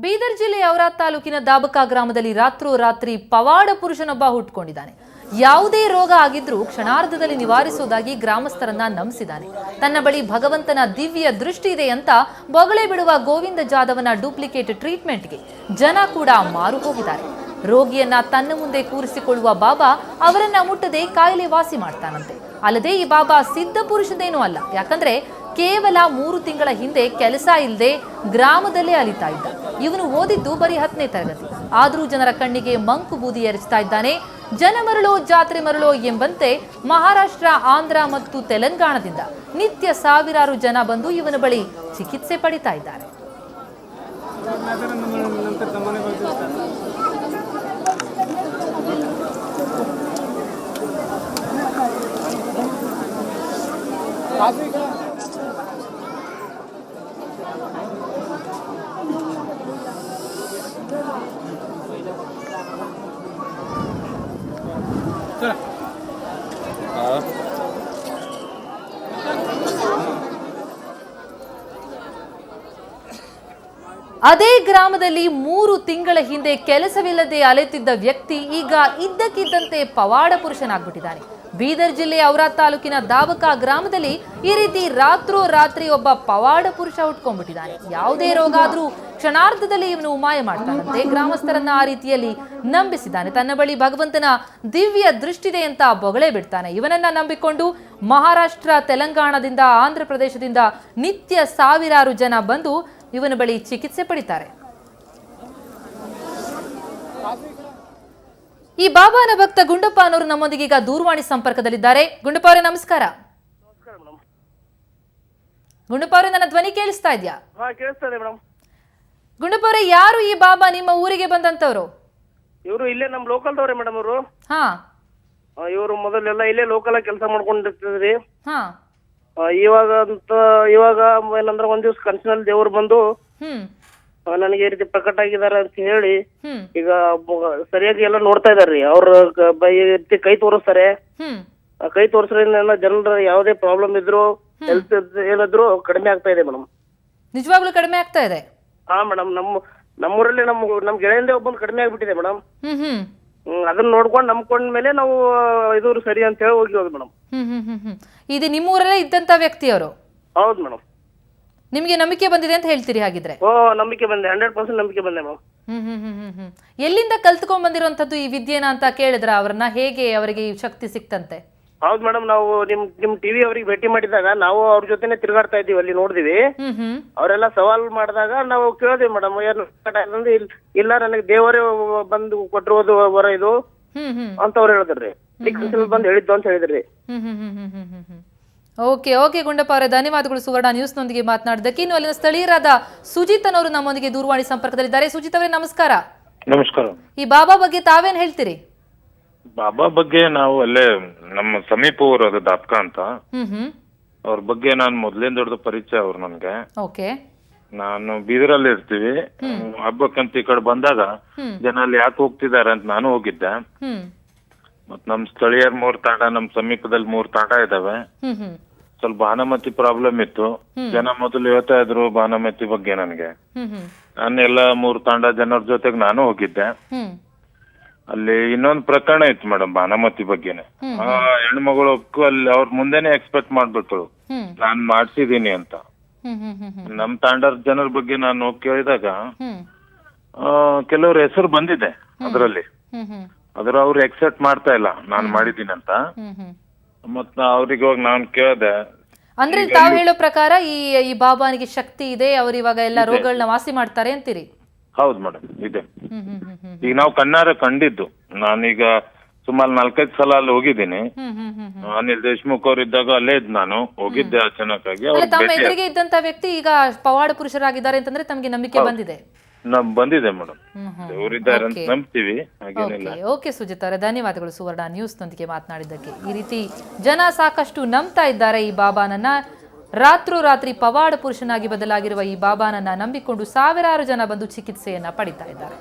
ಬೀದರ್ ಜಿಲ್ಲೆಯ ಔರಾದ್ ತಾಲೂಕಿನ ದಾಬಕ ಗ್ರಾಮದಲ್ಲಿ ರಾತ್ರೋರಾತ್ರಿ ಪವಾಡ ಪುರುಷನೊಬ್ಬ ಹುಟ್ಟುಕೊಂಡಿದ್ದಾನೆ. ಯಾವುದೇ ರೋಗ ಆಗಿದ್ರೂ ಕ್ಷಣಾರ್ಧದಲ್ಲಿ ನಿವಾರಿಸುವುದಾಗಿ ಗ್ರಾಮಸ್ಥರನ್ನ ನಂಬಿಸಿದ್ದಾನೆ. ತನ್ನ ಬಳಿ ಭಗವಂತನ ದಿವ್ಯ ದೃಷ್ಟಿ ಇದೆ ಅಂತ ಬೊಗಳೆ ಬಿಡುವ ಗೋವಿಂದ ಜಾಧವನ ಡೂಪ್ಲಿಕೇಟ್ ಟ್ರೀಟ್ಮೆಂಟ್ಗೆ ಜನ ಕೂಡ ಮಾರು ಹೋಗಿದ್ದಾರೆ. ರೋಗಿಯನ್ನ ತನ್ನ ಮುಂದೆ ಕೂರಿಸಿಕೊಳ್ಳುವ ಬಾಬಾ ಅವರನ್ನ ಮುಟ್ಟದೆ ಕಾಯಿಲೆ ವಾಸಿ ಮಾಡ್ತಾನಂತೆ. ಅಲ್ಲದೆ ಈ ಬಾಬಾ ಸಿದ್ಧ ಪುರುಷನೇನೂ ಅಲ್ಲ, ಯಾಕಂದ್ರೆ ಕೇವಲ 3 ತಿಂಗಳ ಹಿಂದೆ ಕೆಲಸ ಇಲ್ಲದೆ ಗ್ರಾಮದಲ್ಲೇ ಅಲಿತಾ ಇದ್ದ. ಇವನು ಓದಿದ್ದು ಬರೀ 10ನೇ ತರಗತಿ. ಆದರೂ ಜನರ ಕಣ್ಣಿಗೆ ಮಂಕು ಬೂದಿ ಎರಚ್ತಾ ಇದ್ದಾನೆ. ಜನ ಮರಳೋ ಜಾತ್ರೆ ಮರಳೋ ಎಂಬಂತೆ ಮಹಾರಾಷ್ಟ್ರ, ಆಂಧ್ರ ಮತ್ತು ತೆಲಂಗಾಣದಿಂದ ನಿತ್ಯ ಸಾವಿರಾರು ಜನ ಬಂದು ಇವನ ಬಳಿ ಚಿಕಿತ್ಸೆ ಪಡಿತಾ ಇದ್ದಾರೆ. ಅದೇ ಗ್ರಾಮದಲ್ಲಿ 3 ತಿಂಗಳ ಹಿಂದೆ ಕೆಲಸವಿಲ್ಲದೆ ಅಲೆತಿದ್ದ ವ್ಯಕ್ತಿ ಈಗ ಇದ್ದಕ್ಕಿದ್ದಂತೆ ಪವಾಡ ಪುರುಷನಾಗ್ಬಿಟ್ಟಿದ್ದಾನೆ. ಬೀದರ್ ಜಿಲ್ಲೆಯ ಔರಾದ್ ತಾಲೂಕಿನ ದಾಬಕ ಗ್ರಾಮದಲ್ಲಿ ಈ ರೀತಿ ರಾತ್ರೋರಾತ್ರಿ ಒಬ್ಬ ಪವಾಡ ಪುರುಷ ಹುಟ್ಕೊಂಡ್ಬಿಟ್ಟಿದ್ದಾನೆ. ಯಾವುದೇ ರೋಗ ಆದ್ರೂ ಕ್ಷಣಾರ್ಧದಲ್ಲಿ ಇವನು ಮಾಯ ಮಾಡ್ತಾನಂತೆ. ಗ್ರಾಮಸ್ಥರನ್ನ ಆ ರೀತಿಯಲ್ಲಿ ನಂಬಿಸಿದ್ದಾನೆ. ತನ್ನ ಬಳಿ ಭಗವಂತನ ದಿವ್ಯ ದೃಷ್ಟಿದೆ ಅಂತ ಬೊಗಳೆ ಬಿಡ್ತಾನೆ. ಇವನನ್ನ ನಂಬಿಕೊಂಡು ಮಹಾರಾಷ್ಟ್ರ, ತೆಲಂಗಾಣದಿಂದ, ಆಂಧ್ರ ಪ್ರದೇಶದಿಂದ ನಿತ್ಯ ಸಾವಿರಾರು ಜನ ಬಂದು ಇವನ ಬಳಿ ಚಿಕಿತ್ಸೆ ಪಡಿತಾರೆ. ಈ ಬಾಬಾನ ಭಕ್ತ ಗುಂಡಪ್ಪ ಅನ್ನೋರು ನಮ್ಮೊಂದಿಗೆ ಈಗ ದೂರವಾಣಿ ಸಂಪರ್ಕದಲ್ಲಿದ್ದಾರೆ. ಗುಂಡಪ್ಪ ಅವರೇ ನಮಸ್ಕಾರ. ಗುಂಡಪ್ಪ ಅವರೇ, ನನ್ನ ಧ್ವನಿ ಕೇಳಿಸ್ತಾ ಇದೆಯಾ? ಗುಂಡಪ್ಪ ಅವರೇ, ಯಾರು ಈ ಬಾಬಾ ನಿಮ್ಮ ಊರಿಗೆ ಬಂದಂತವ್ರು? ಇವರು ಇಲ್ಲೇ ನಮ್ ಲೋಕಲ್ ದವ್ರೆ ಮೇಡಮ್. ಅವರು ಇವರು ಮೊದಲೆಲ್ಲ ಇಲ್ಲೇ ಲೋಕಲ್ ಆಗಿ ಕೆಲಸ ಮಾಡ್ಕೊಂಡಿರ್ತಿದ್ರಿ. ಇವಾಗ ಏನಂದ್ರೆ ಒಂದ್ ದಿವ್ಸ ಕನ್ಸಿನಲ್ಲಿ ದೇವ್ರು ಬಂದು ನನಗೆ ಈ ರೀತಿ ಪ್ರಕಟ ಆಗಿದಾರ ಅಂತ ಹೇಳಿ ಈಗ ಸರಿಯಾಗಿ ಎಲ್ಲ ನೋಡ್ತಾ ಇದಾರ್ರಿ. ಅವ್ರ ಈ ರೀತಿ ಕೈ ತೋರಿಸ್ತಾರೆ. ಕೈ ತೋರಿಸ್ರಿಂದ ಜನರ ಯಾವುದೇ ಪ್ರಾಬ್ಲಮ್ ಇದ್ರು, ಹೆಲ್ತ್ ಏನಾದ್ರು ಕಡಿಮೆ ಆಗ್ತಾ ಇದೆ ಮೇಡಮ್. ನಿಜವಾಗ್ಲೂ ಕಡಿಮೆ ಆಗ್ತಾ ಇದೆ? ಹಾ ಮೇಡಮ್, ನಮ್ಮೂರಲ್ಲಿ ನಮ್ ಗೆಳೆಯಂದೇ ಒಬ್ಬಂದು ಕಡಿಮೆ ಆಗ್ಬಿಟ್ಟಿದೆ ಮೇಡಮ್. ಅದನ್ನ ನೋಡ್ಕೊಂಡು ನಂಬ್ಕೊಂಡ ಮೇಲೆ ನಾವು ಇದು ಸರಿ ಅಂತ ಹೇಳಿ ಹೋಗಿ ಮೇಡಮ್. ಇದು ನಿಮ್ಮೂರಲ್ಲೇ ಇದ್ದಂತ ವ್ಯಕ್ತಿಯವರು? ಹೌದು ಮೇಡಮ್. ನಿಮ್ಗೆ ನಂಬಿಕೆ ಬಂದಿದೆ ಅಂತ ಹೇಳ್ತೀರಿ ಹಾಗಿದ್ರೆ? ನಂಬಿಕೆ ಬಂದೆ, 100% ನಂಬಿಕೆ ಬಂದೆ ಮೇಡಮ್. ಎಲ್ಲಿಂದ ಕಲ್ತ್ಕೊಂಡ್ ಬಂದಿರುವಂತದ್ದು ಈ ವಿದ್ಯೆನ ಅಂತ ಕೇಳಿದ್ರ ಅವ್ರನ್ನ? ಹೇಗೆ ಅವರಿಗೆ ಈ ಶಕ್ತಿ ಸಿಕ್ತಂತೆ? ಹೌದು ಮೇಡಮ್, ನಾವು ನಿಮ್ ಟಿವಿ ಅವ್ರಿಗೆ ಭೇಟಿ ಮಾಡಿದಾಗ ನಾವು ಅವ್ರ ಜೊತೆನೆ ತಿರುಗಾಡ್ತಾ ಇದ್ದೀವಿ, ಅಲ್ಲಿ ನೋಡಿದಿವಿ. ಅವರೆಲ್ಲ ಸವಾಲ್ ಮಾಡಿದಾಗ ನಾವು ಕೇಳಿದ್ವಿ ಮೇಡಮ್, ಏನು ಇಲ್ಲ ನನಗೆ ದೇವರೇ ಬಂದು ಕೊಟ್ಟಿರೋದು ವರ ಇದು ಅಂತ ಅವ್ರು ಹೇಳಿದ್ರಿ. ಬಂದು ಹೇಳಿದ್ದು ಅಂತ ಹೇಳಿದ್ರಿ. ಓಕೆ ಓಕೆ ಗುಂಡಪ್ಪ ಅವರೇ, ಧನ್ಯವಾದಗಳು ಸುವರ್ಣ ನ್ಯೂಸ್ನೊಂದಿಗೆ ಮಾತನಾಡಿದ್ದಕ್ಕೆ. ಇನ್ನು ಅಲ್ಲಿನ ಸ್ಥಳೀಯರಾದ ಸುಜಿತ್ ಅನ್ನೋರು ನಮ್ಮೊಂದಿಗೆ ದೂರವಾಣಿ ಸಂಪರ್ಕದಲ್ಲಿದ್ದಾರೆ. ಸುಜಿತ್ ಅವರೇ ನಮಸ್ಕಾರ. ನಮಸ್ಕಾರ. ಈ ಬಾಬಾ ಬಗ್ಗೆ ತಾವೇನ್ ಹೇಳ್ತೀರಿ? ಬಾಬಾ ಬಗ್ಗೆ ನಾವು ಅಲ್ಲೇ ನಮ್ಮ ಸಮೀಪ ಊರು ಅದು ದಾಬ್ಕ ಅಂತ. ಅವ್ರ ಬಗ್ಗೆ ನಾನು ಮೊದ್ಲೇನ್ ದೊಡ್ಡ ಪರಿಚಯ ಅವ್ರು ನನ್ಗೆ. ಓಕೆ. ನಾನು ಬೀದರಲ್ಲಿ ಇರ್ತೀವಿ. ಹಬ್ಬಕ್ಕಂತ ಈ ಕಡೆ ಬಂದಾಗ ಜನ ಅಲ್ಲಿ ಯಾಕೆ ಹೋಗ್ತಿದಾರೆ ಅಂತ ನಾನು ಹೋಗಿದ್ದೆ. ಮತ್ ನಮ್ ಸ್ಥಳೀಯರ್ 3 ತಾಂಡ, ನಮ್ ಸಮೀಪದಲ್ಲಿ 3 ತಾಂಡ ಇದಾವೆ. ಸ್ವಲ್ಪ ಬಾನಮತಿ ಪ್ರಾಬ್ಲಮ್ ಇತ್ತು. ಜನ ಮೊದಲು ಹೇಳ್ತಾ ಇದ್ರು ಬಾನಮತಿ ಬಗ್ಗೆ ನನ್ಗೆ. ನಾನು ಎಲ್ಲ 3 ತಾಂಡ ಜನರ ಜೊತೆಗೆ ನಾನು ಹೋಗಿದ್ದೆ. ಅಲ್ಲಿ ಇನ್ನೊಂದು ಪ್ರಕರಣ ಇತ್ತು ಮೇಡಮ್ ಬಾನಮತಿ ಬಗ್ಗೆನೆ. ಹೆಣ್ಮಗಳು ಅಲ್ಲಿ ಅವ್ರ ಮುಂದೆನೆ ಎಕ್ಸ್ಪೆಕ್ಟ್ ಮಾಡ್ಬಿಟ್ರು ನಾನ್ ಮಾಡ್ಸಿದೀನಿ ಅಂತ. ನಮ್ ತಾಂಡದ ಜನರ ಬಗ್ಗೆ ನಾನು ಕೇಳಿದಾಗ ಕೆಲವ್ರ ಹೆಸರು ಬಂದಿದೆ ಅದ್ರಲ್ಲಿ. ಅದ್ರ ಅವ್ರು ಎಕ್ಸೆಪ್ಟ್ ಮಾಡ್ತಾ ಇಲ್ಲ ನಾನ್ ಮಾಡಿದೀನಿ ಅಂತ. ಮತ್ ಅವ್ರಿಗೆ ಹೋಗಿ ನಾನ್ ಕೇಳ್ದೆ. ಅಂದ್ರೆ ತಾವ್ ಹೇಳೋ ಪ್ರಕಾರ ಈ ಬಾಬಾನಿಗೆ ಶಕ್ತಿ ಇದೆ, ಅವ್ರು ಇವಾಗ ಎಲ್ಲ ರೋಗಗಳನ್ನ ವಾಸಿ ಮಾಡ್ತಾರೆ ಅಂತೀರಿ? ಹೌದು ಮೇಡಮ್, ಇದೆ. ಈಗ ನಾವು ಕಣ್ಣಾರ ಕಂಡಿದ್ದು. ನಾನೀಗ ಸುಮಾರು 4-5 ಸಲ ಅಲ್ಲಿ ಹೋಗಿದ್ದೀನಿ. ಅನಿಲ್ ದೇಶ್ಮುಖ್ ಅವ್ರು ಇದ್ದಾಗ ಅಲ್ಲೇ ಇದ್ ನಾನು ಹೋಗಿದ್ದೆ ಅಚಾನಕ್ಕಾಗಿ. ತಮ್ಮ ಎದುರಿಗೆ ಇದ್ದಂತ ವ್ಯಕ್ತಿ ಈಗ ಪವಾಡ ಪುರುಷರಾಗಿದ್ದಾರೆ ಅಂತಂದ್ರೆ ತಮ್ಗೆ ನಂಬಿಕೆ ಬಂದಿದೆ? ಬಂದಿದೆ ಮೇಡಮ್, ಅವರಿದ್ದಾರೆ ಅಂತ ನಂಬ್ತೀವಿ, ಹಾಗೇನಿಲ್ಲ. ಓಕೆ ಸುಜಿತ್ ಅವರೇ, ಧನ್ಯವಾದಗಳು ಸುವರ್ಣ ನ್ಯೂಸ್ನೊಂದಿಗೆ ಮಾತನಾಡಿದ್ದಕ್ಕೆ. ಈ ರೀತಿ ಜನ ಸಾಕಷ್ಟು ನಂಬ್ತಾ ಇದ್ದಾರೆ ಈ ಬಾಬಾನನ್ನ. ರಾತ್ರೋರಾತ್ರಿ ಪವಾಡ ಪುರುಷನಾಗಿ ಬದಲಾಗಿರುವ ಈ ಬಾಬಾನನ್ನ ನಂಬಿಕೊಂಡು ಸಾವಿರಾರು ಜನ ಬಂದು ಚಿಕಿತ್ಸೆಯನ್ನ ಪಡಿತಾ ಇದ್ದಾರೆ.